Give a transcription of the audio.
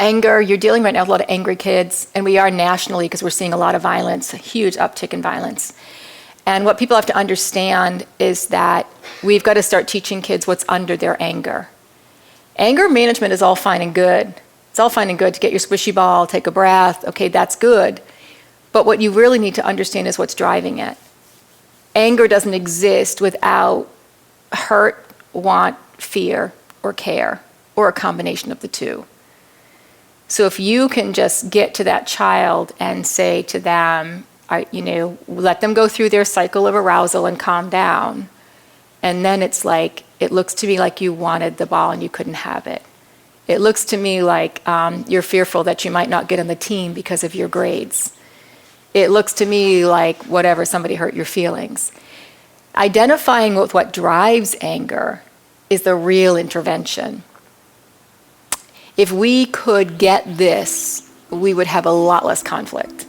Anger, you're dealing right now with a lot of angry kids, and we are nationally because we're seeing a lot of violence, a huge uptick in violence. And what people have to understand is that we've got to start teaching kids what's under their anger. Anger management is all fine and good. It's all fine and good to get your squishy ball, take a breath, okay, that's good. But what you really need to understand is what's driving it. Anger doesn't exist without hurt, want, fear, or care, or a combination of the two. So if you can just get to that child and say to them, let them go through their cycle of arousal and calm down, and then it's like, it looks to me like you wanted the ball and you couldn't have it. It looks to me like you're fearful that you might not get on the team because of your grades. It looks to me like whatever, somebody hurt your feelings. Identifying with what drives anger is the real intervention. If we could get this, we would have a lot less conflict.